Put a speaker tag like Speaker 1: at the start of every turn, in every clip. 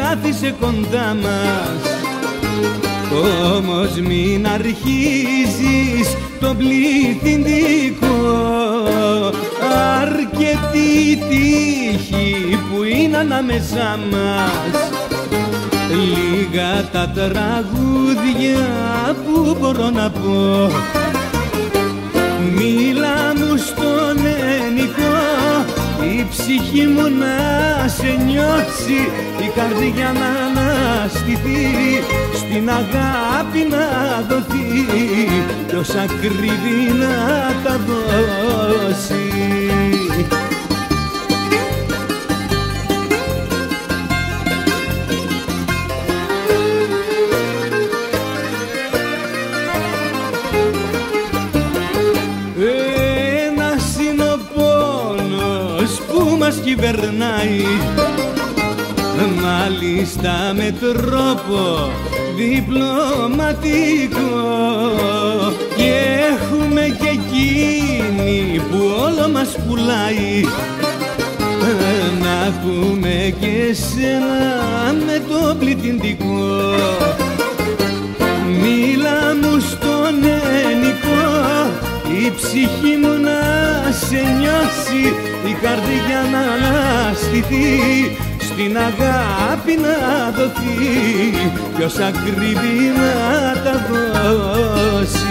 Speaker 1: κάθισε κοντά μας. Όμως μην αρχίζεις το πληθυντικό, αρκετή τύχη που είναι ανάμεσά μας. Λίγα τα τραγούδια που μπορώ να πω, μίλα μου στον ενικό, η ψυχή μου να σε νιώσει, η καρδιά να αναστηθεί, στην αγάπη να δοθεί κι όσα κρύβει να τα δώσει. Μας κυβερνάει, μάλιστα με τρόπο διπλωματικό, και έχουμε και εκείνη που όλο μας πουλάει, να έχουμε και σένα με το πληθυντικό. Μίλα μου στον ενικό, η ψυχή μου να σε νιώσει, η καρδιά να αναστηθεί, στην αγάπη να δοθεί κι όσα κρύβει να τα δώσει.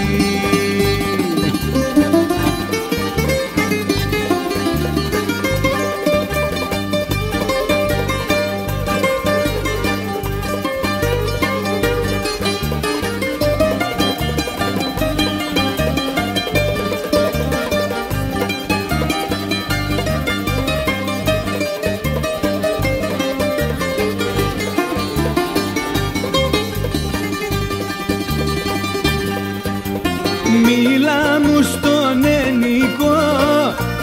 Speaker 1: Μίλα μου στον ενικό,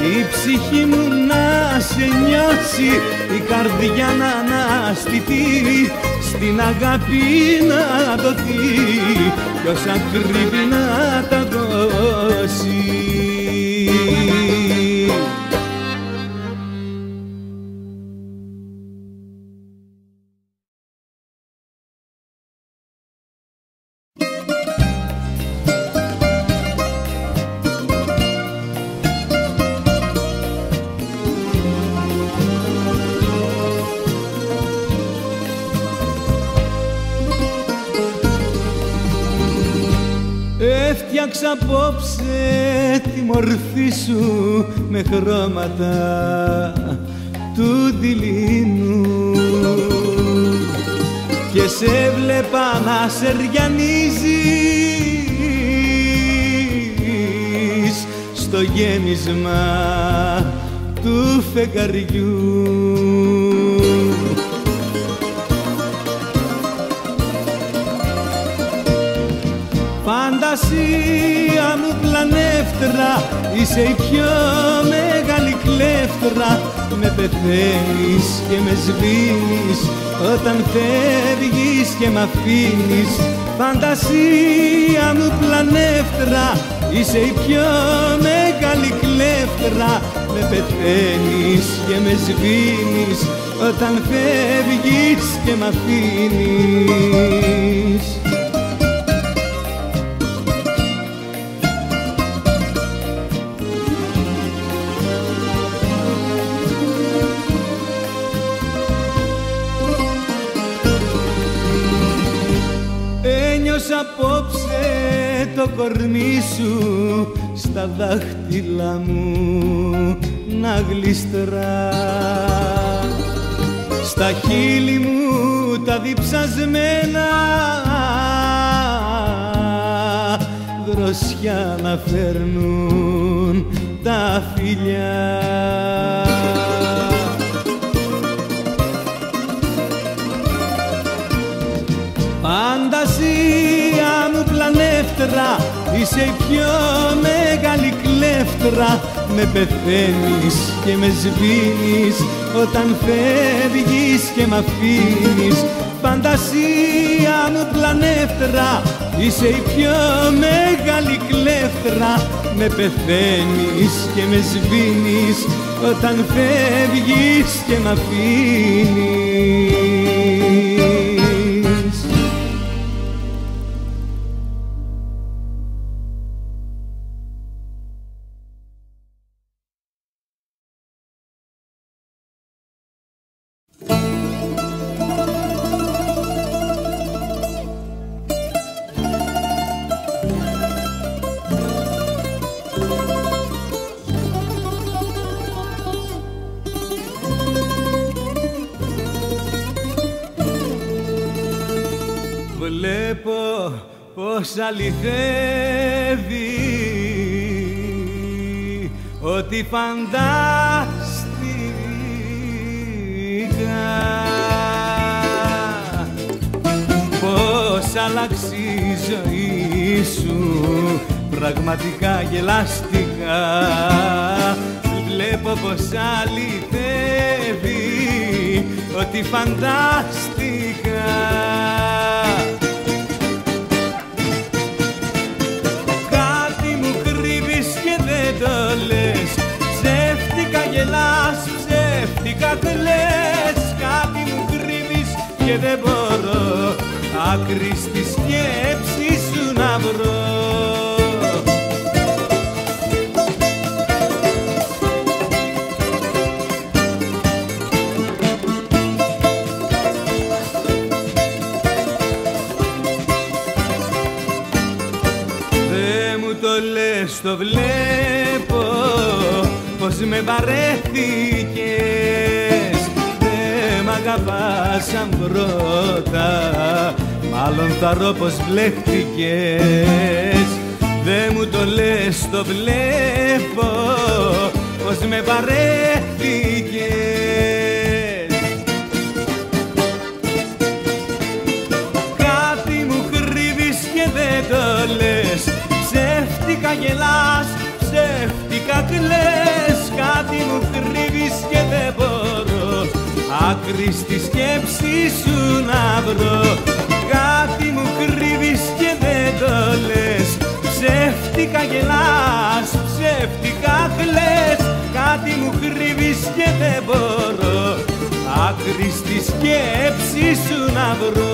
Speaker 1: η ψυχή μου να σε νιώσει, η καρδιά να αναστηθεί, στην αγάπη να δοθεί κι όσα κρύβει να τα δώσει. Έφτιαξα απόψε τη μορφή σου με χρώματα του δειλινού και σε βλέπα να σεριανίζεις στο γέμισμα του φεγγαριού. Φαντασία μου πλανεύτρα, είσαι η πιο μεγάλη κλέφτρα. Με πεθαίνεις και με σβήνεις όταν φεύγεις και μ' αφήνεις. Φαντασία μου πλανεύτρα, είσαι η πιο μεγάλη κλέφτρα. Με πεθαίνεις και με σβήνεις όταν φεύγεις και μ' αφήνεις. Απόψε το κορμί σου στα δάχτυλα μου να γλιστρά, στα χείλη μου τα διψασμένα δροσιά να φέρνουν τα φιλιά. Φαντασία μου πλανεύτρα, είσαι η πιο μεγάλη κλέφτρα. Με πεθαίνεις και με σβήνεις όταν φεύγεις και μ' αφήνεις. Φαντασία μου πλανεύτρα, είσαι η πιο μεγάλη κλέφτρα. Με πεθαίνεις και με σβήνεις όταν φεύγεις και μ' αφήνεις. πως αληθεύει ότι φαντάστηκα πως άλλαξε η ζωή σου πραγματικά γελαστικά. Βλέπω πως αληθεύει ότι φαντάστηκα. Κάτι μου κρύβεις και δεν το λες, ψεύτικα γελάς, ψεύτικα κλαις. Κάτι μου κρύβεις και δεν μπορώ άκρη στη σκέψη σου να βρω. Το βλέπω πως με βαρέθηκες, δεν μ' αγαπάς σαν πρώτα, μάλλον θα ρω πως βλέχτηκες. Δεν μου το λες, το βλέπω πως με βαρέθηκες. Κάτι μου κρύβεις και δεν το λες, ψεύτικα γελάς, ψεύτικα κλαις. Κάτι μου κρύβεις και δεν μπορώ άκρη στη σκέψη σου να βρω. Κάτι μου κρύβεις και δεν το λες, ψεύτικα γελάς, ψεύτικα κλαις. Κάτι μου κρύβεις και δεν μπορώ άκρη στη σκέψη σου να βρω.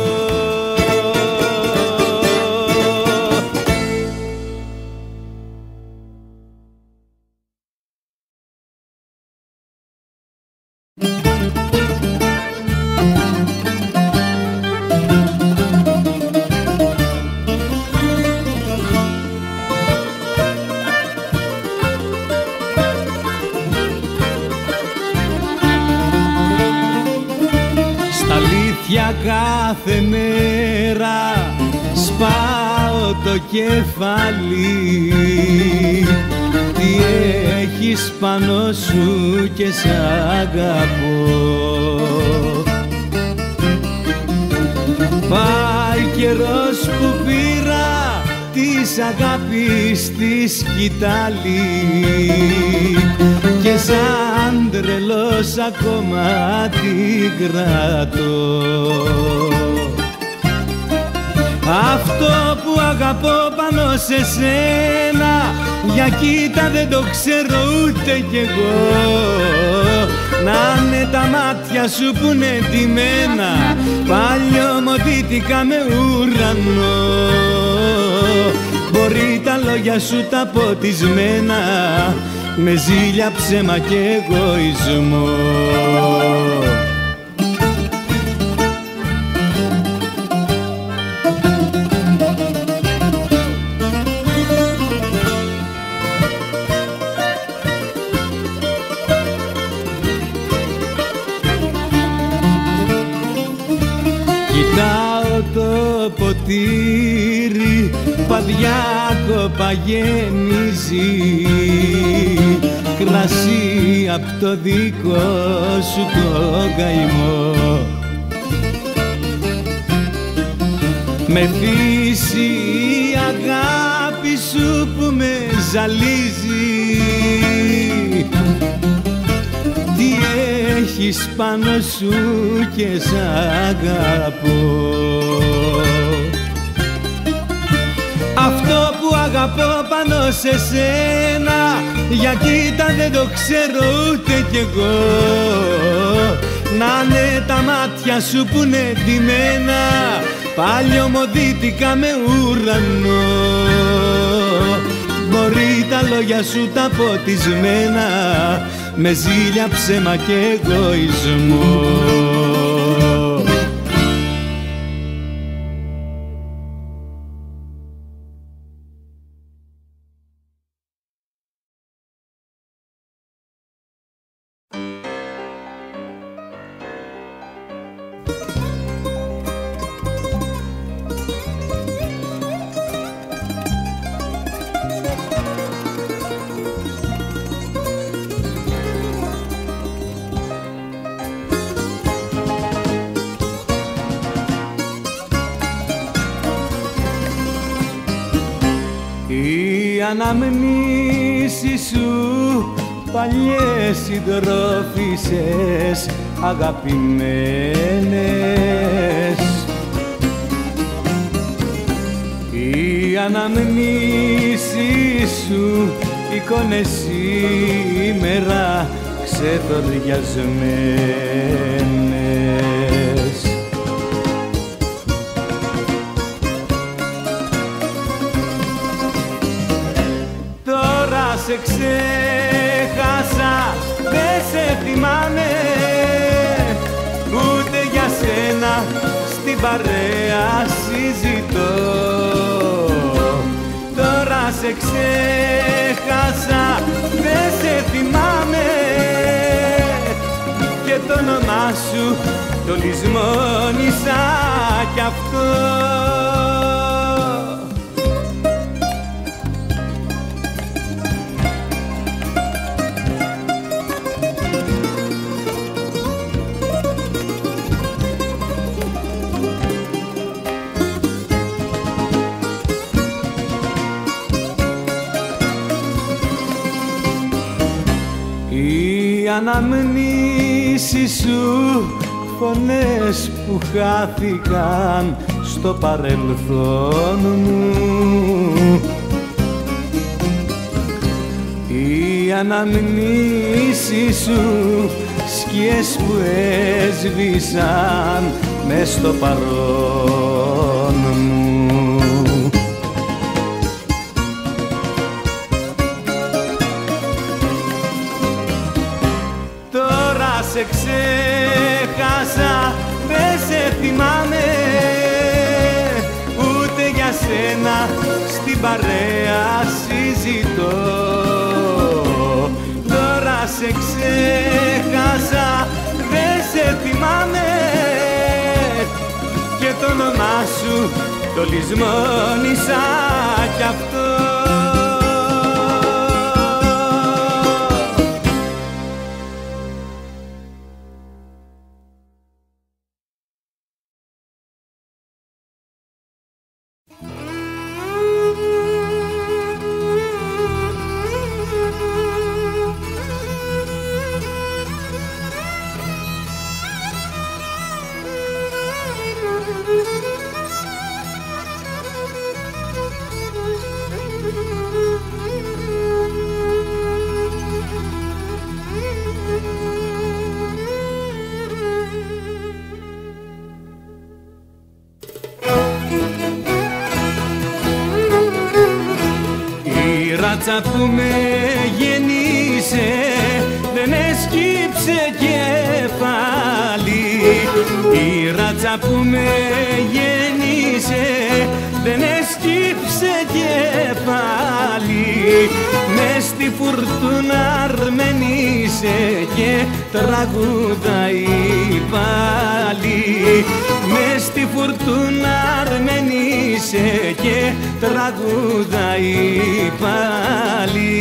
Speaker 1: Κάθε μέρα σπάω το κεφάλι, τι έχεις πάνω σου και σ' αγαπώ. Πάει καιρός που πήρα της αγάπης τη σκητάλη και σαν τρελός ακόμα την κρατώ. Αυτό που αγαπώ πάνω σε σένα, για κοίτα δεν το ξέρω ούτε κι εγώ. Να είναι τα μάτια σου που είναι ντυμένα παλιωμοδίτικα με ουρανό. Μπορεί τα λόγια σου τα ποτισμένα με ζήλια, ψέμα και εγωισμό. Κοιτάω το ποτήρι, παδιάκοπα γεμίζει κρασί απ' το δικό σου το καημό. Με φύση η αγάπη σου που με ζαλίζει, τι έχεις πάνω σου και σ' αγαπώ. Αυτό που αγαπώ πάνω σε σένα, για κοίτα δεν το ξέρω ούτε κι εγώ. Να είναι τα μάτια σου που είναι ντυμένα παλιωμοδίτικα με ουρανό. Μπορεί τα λόγια σου τα ποτισμένα με ζήλια, ψέμα και εγωισμό. αναμνήσεις σου παλιές συντρόφισσες αγαπημένες. Οι αναμνήσεις σου εικόνες σήμερα ξεθοριασμένες. Τώρα σε ξέχασα, δεν σε θυμάμαι, ούτε για σένα στην παρέα συζητώ. Τώρα σε ξέχασα, δεν σε θυμάμαι, και το όνομά σου το λησμόνισα κι αυτό. Οι αναμνήσεις σου φωνές που χάθηκαν στο παρελθόν μου. Οι αναμνήσεις σου σκιές που έσβησαν μες στο παρόν μου. Σε ξέχασα, δεν σε θυμάμαι, ούτε για σένα στην παρέα συζητώ. Τώρα σε ξέχασα, δεν σε θυμάμαι, και το όνομά σου το λησμόνισα κι αυτό. Ράτσα που με γεννήσε δεν έσκυψε κεφάλι. Η ράτσα που με γεννήσε δεν έσκυψε κεφάλι. Μες στη φουρτούνα αρμενήσε και τραγουδάει πάλι. Μες στη φουρτούνα αρμενήσε και τραγουδάει πάλι.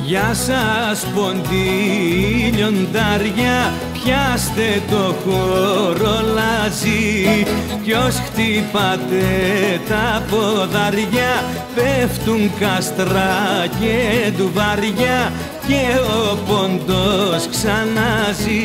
Speaker 1: Γεια σας ποντίλιοντάρια, πιάστε το χορολάζι. Ποιος χτυπάτε τα ποδάρια, πέφτουν κάστρα και ντουβάρια και ο πόντος ξαναζεί.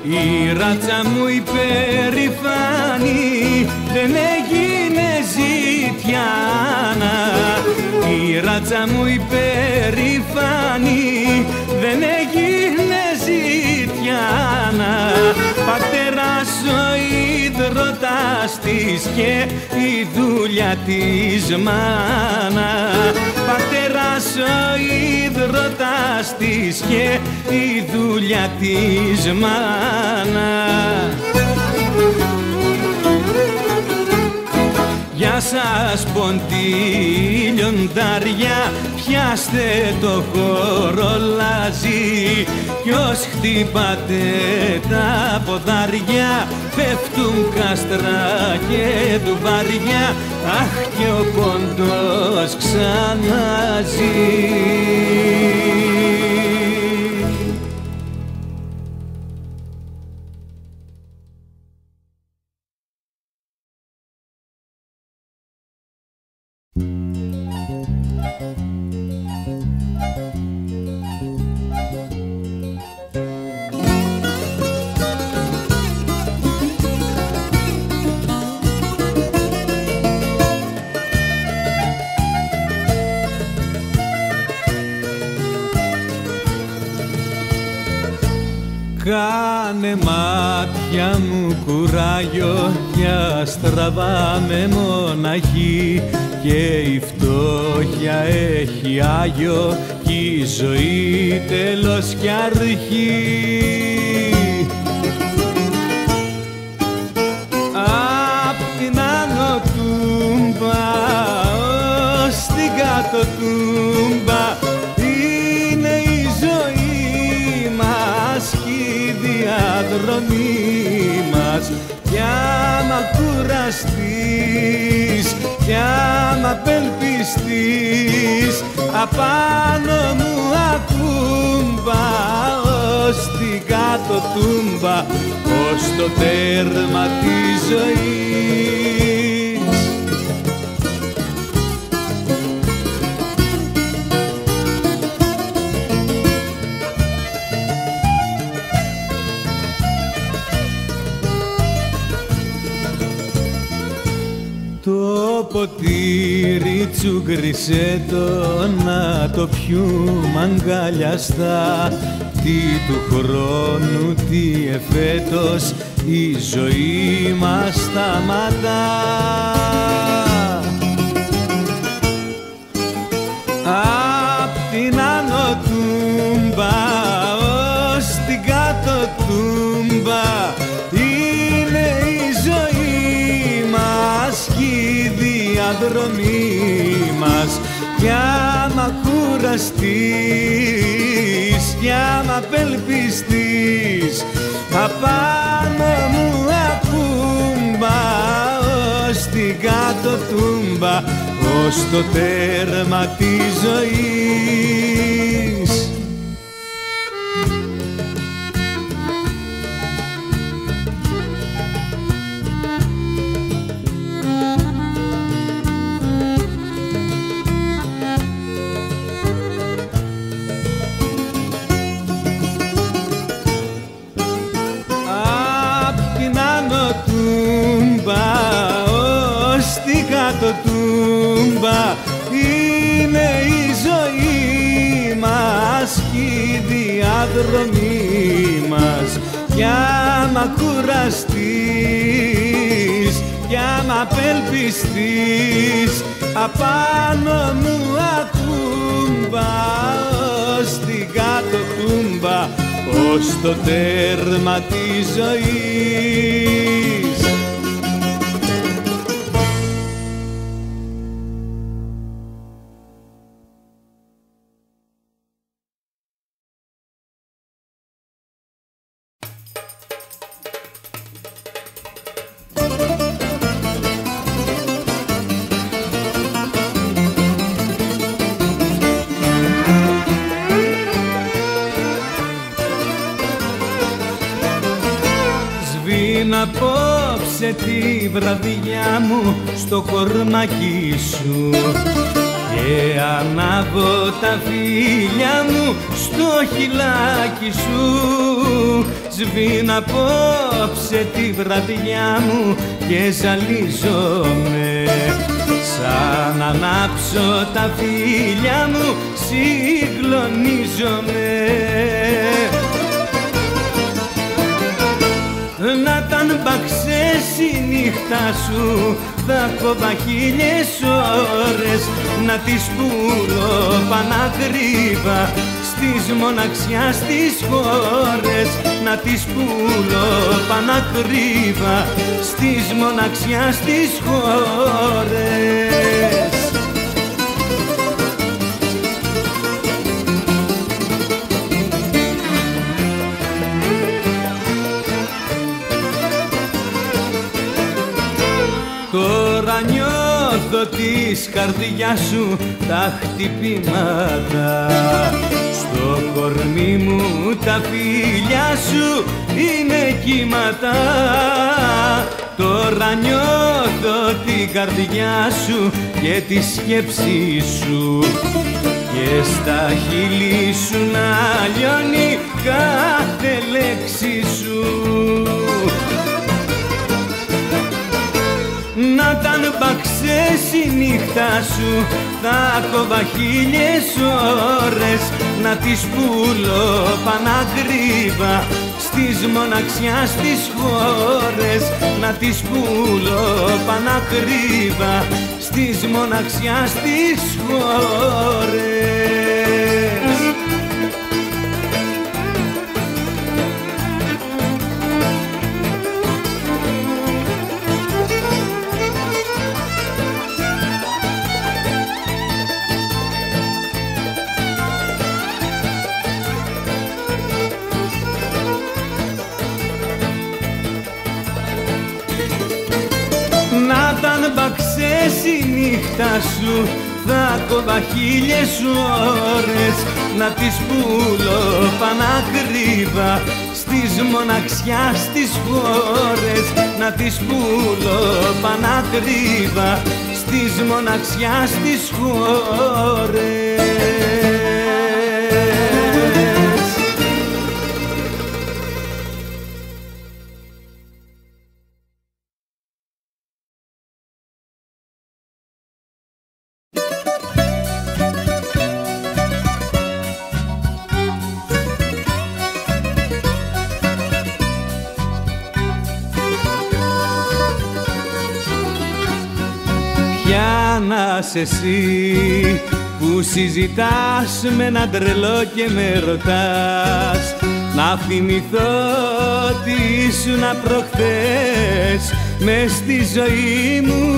Speaker 1: Η ράτσα μου η περηφάνη δεν έγινε ζητιάνα. Η ράτσα μου η περηφάνη δεν έγινε ζητιάνα. Πατέρας ο ίδρωτας της και η δουλειά της μάνα. Πατέρας ο ίδρωτας της και η δουλειά της μάνα. Γεια να σας πον τη λιοντάρια, πιάστε το χορολάζι κι ως χτυπάτε τα ποδάρια πέφτουν κάστρα και ντουβάρια, αχ και ο πόντος ξαναζεί. Κάνε μάτια μου κουράγιο κι αστραβά με μοναχή, και η φτώχεια έχει άγιο κι η ζωή τέλος κι αρχή. Απ' την άνω τούμπα ως την κάτω τούμπα είναι η ζωή μας κι η διαδρομή μας, κι άμα κουραστείς κι άμα απελπιστείς απάνω μου ακούμπα ως την κάτω τούμπα ως το τέρμα της ζωής. Το ποτήρι τσουγκρισέ το να το πιούμε αγκαλιαστά, τι του χρόνου τι εφέτος η ζωή μας σταματά. Απ' την άνω τούμπα ως την κάτω τούμπα είναι η ζωή μας κι η διαδρομή μας, κι άμα κουραστείς κι άμα απελπιστείς απάνω μου ακούμπα ως την κάτω τούμπα ως το τέρμα της ζωής. Το τούμπα είναι η ζωή μας κι η διαδρομή μας, κι άμα κουραστείς κι άμα απελπιστείς απάνω μου ακούμπα ως την κάτω τούμπα ως το τέρμα της ζωής. Απόψε τη βραδιά μου στο κορμάκι σου και ανάβω τα φίλια μου στο χειλάκι σου. Σβήνω απόψε τη βραδιά μου και ζαλίζομαι, σαν ανάψω τα φίλια μου συγκλονίζομαι. Να ταν μπαξές η νύχτα σου θα κόβα χίλιες ώρες να τις πουλώ πανακρίβα στις μοναξιάς τις χώρες, να τις πουλώ πανακρίβα στις μοναξιάς τις χώρες. Τώρα νιώθω της καρδιάς σου τα χτυπήματα, στο κορμί μου τα φιλιά σου είναι κύματα. Τώρα νιώθω την καρδιά σου και τη σκέψη σου και στα χείλη σου να λιώνει κάθε λέξη σου. Να τα μπαξές η νύχτα σου, θα κόβα 1000 ώρες, να τις πουλώ πανακρίβα στις μοναξιάς τις χώρες, να τις πουλώ πανακρίβα στις μοναξιάς τις χώρες. Να τα μπαξές η νύχτα σου, θα κόβα 1000 ώρες, να τις πουλώ πανακρίβα στις μοναξιάς τις χώρες, να τις πουλώ πανακρίβα στις μοναξιάς τις χώρες. Εσύ που συζητάς με έναν τρελό και με ρωτάς να θυμηθώ τι ήσουνα προχθές μες στη ζωή μου.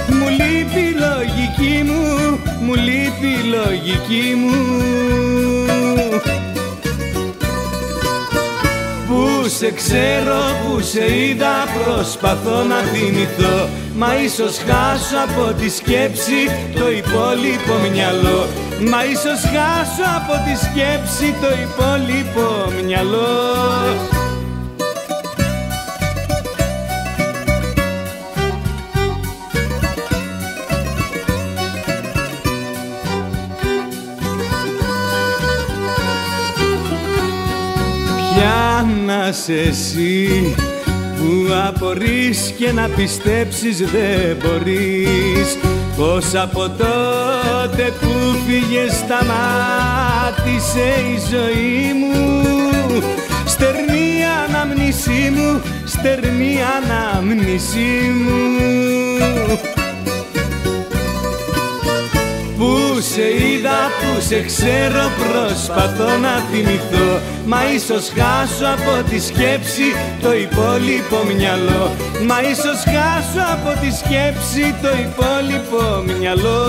Speaker 1: Μου λείπει η λογική μου, μου λείπει η λογική μου. Που σε ξέρω, που σε είδα, προσπαθώ να θυμηθώ, μα ίσως χάσω από τη σκέψη το υπόλοιπο μυαλό. Μα ίσως χάσω από τη σκέψη το υπόλοιπο μυαλό. Ποια να σε εσύ που απορείς και να πιστέψεις δεν μπορείς, πως από τότε που φύγες σταμάτησε η ζωή μου. Στερνή ανάμνησή μου, στερνή ανάμνησή μου. Που σε είδα, που σε ξέρω, προσπαθώ να θυμηθώ, μα ίσως χάσω από τη σκέψη το υπόλοιπο μυαλό. Μα ίσως χάσω από τη σκέψη το υπόλοιπο μυαλό.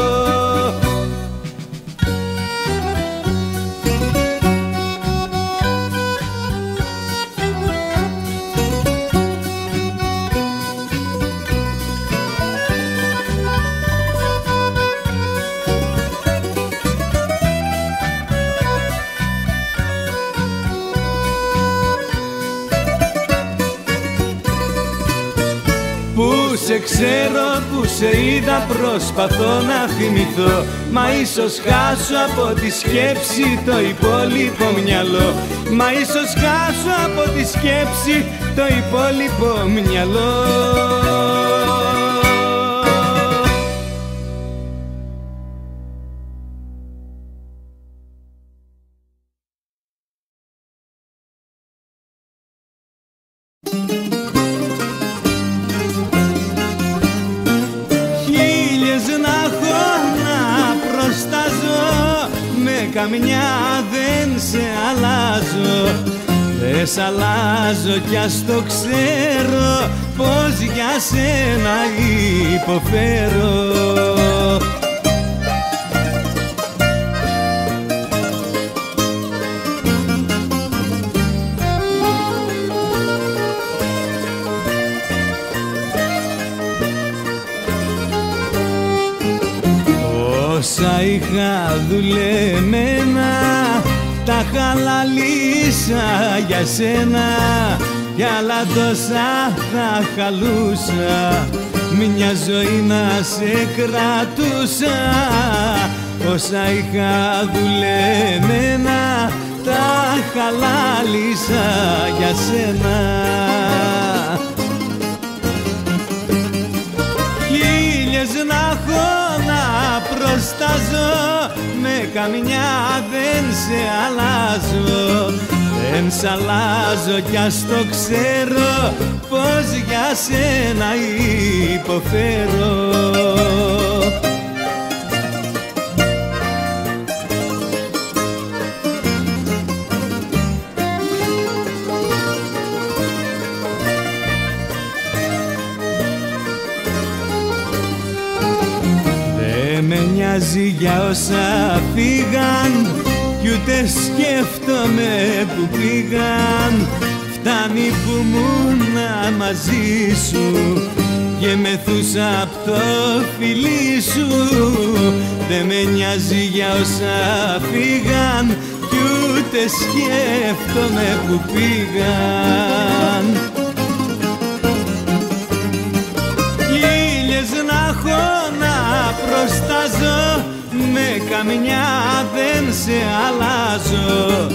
Speaker 1: Σε ξέρω, που σε είδα, προσπαθώ να θυμηθώ, μα ίσως χάσω από τη σκέψη το υπόλοιπο μυαλό. Μα ίσως χάσω από τη σκέψη το υπόλοιπο μυαλό. καμιά δεν σε αλλάζω. Δεν σ' αλλάζω κι ας το ξέρω πως για σένα υποφέρω. Όσα είχα δουλεμένα τα χαλαλίσα για σένα, κι άλλα τόσα θα χαλούσα μια ζωή να σε κρατούσα. Όσα είχα δουλεμένα τα χαλάλισα για σένα. Χίλιες να έχω να προστάζω, με καμιά δεν σε αλλάζω. Δεν σ' αλλάζω κι ας το ξέρω πως για σένα υποφέρω. Δεν με νοιάζει για όσα φύγαν κι ούτε σκέφτομαι που πήγαν. Φτάνει που ήμουνα μαζί σου και μεθούσα απ' το φιλί σου. Δεν με νοιάζει για όσα φύγαν κι ούτε σκέφτομαι που πήγαν. Χίλιες να έχω να προστάζω, με καμιά δεν σε αλλάζω.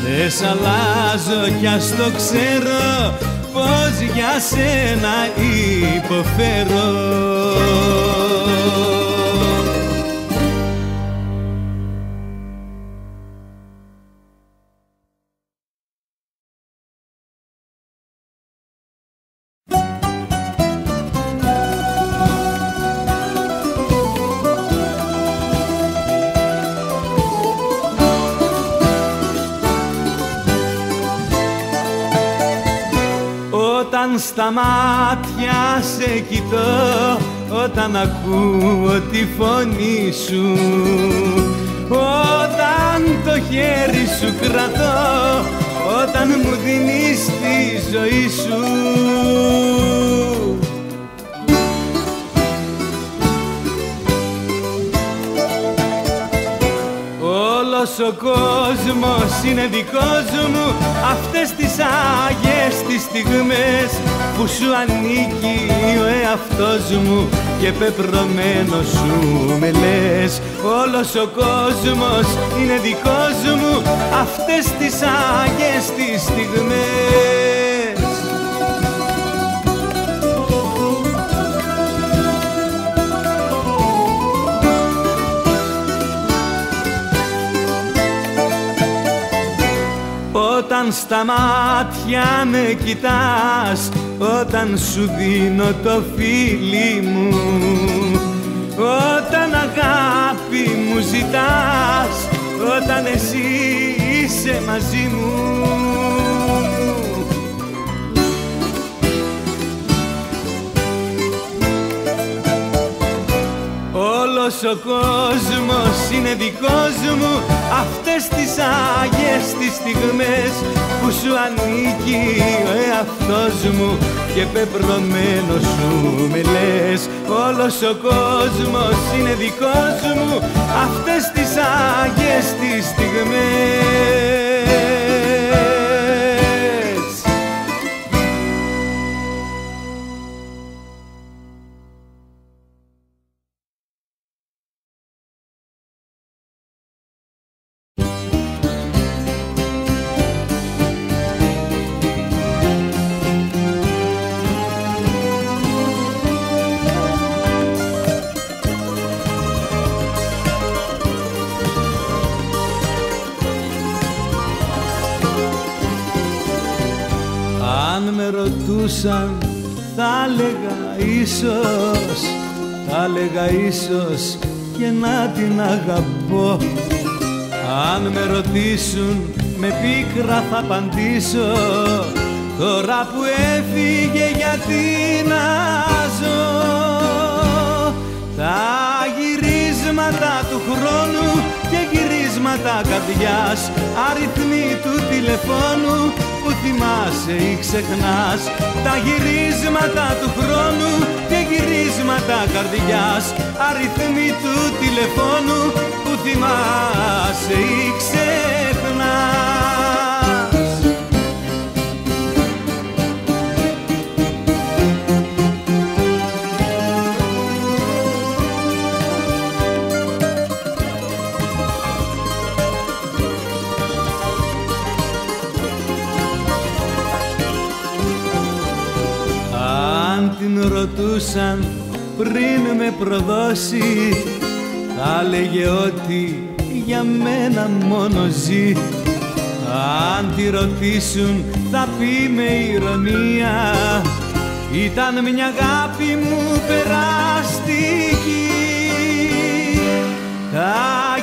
Speaker 1: Δεν σ' αλλάζω κι ας το ξέρω πως για σένα υποφέρω. Όταν στα μάτια σε κοιτώ, όταν ακούω τη φωνή σου, όταν το χέρι σου κρατώ, όταν μου δίνεις τη ζωή σου. Όλος ο κόσμος είναι δικός μου, αυτές τις άγιες τις στιγμές που σου ανήκει ο εαυτός μου και πεπρωμένος σου με λες. Όλος ο κόσμος είναι δικός μου, αυτές τις άγιες τις στιγμές. Όταν στα μάτια με κοιτάς, όταν σου δίνω το φίλι μου, όταν αγάπη μου ζητάς, όταν εσύ είσαι μαζί μου. Όλος ο κόσμος είναι δικός μου, αυτές τις άγιες τις στιγμές που σου ανήκει ο εαυτός μου και πεπρωμένος σου με λες. Όλος ο κόσμος είναι δικός μου, αυτές τις άγιες τις στιγμές. Αν με ρωτούσαν θα έλεγα ίσως και να την αγαπώ. Αν με ρωτήσουν με πίκρα θα απαντήσω, τώρα που έφυγε γιατί να ζω. Τα γυρίσματα του χρόνου και γυρίσματα καρδιάς, αριθμοί του τηλεφώνου που θυμάσαι ή ξεχνάς. Τα γυρίσματα του χρόνου και γυρίσματα καρδιάς, αριθμοί του τηλεφώνου που θυμάσαι ή ξεχνάς. Αν την ρωτούσαν πριν με προδώσει, θα λέγε ότι για μένα μόνο ζει. Αν τη ρωτήσουν θα πει με ηρωνία, ήταν μια αγάπη μου περαστική. Τα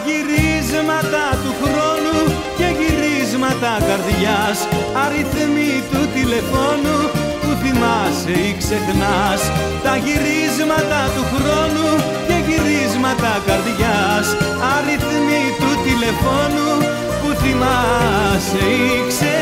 Speaker 1: γυρίσματα του χρόνου και γυρίσματα καρδιάς, αριθμοί του τηλεφώνου που θυμάσαι ή ξεχνάς. Τα γυρίσματα του χρόνου και γυρίσματα καρδιάς, αριθμοί του τηλεφώνου που θυμάσαι ή ξεχνάς.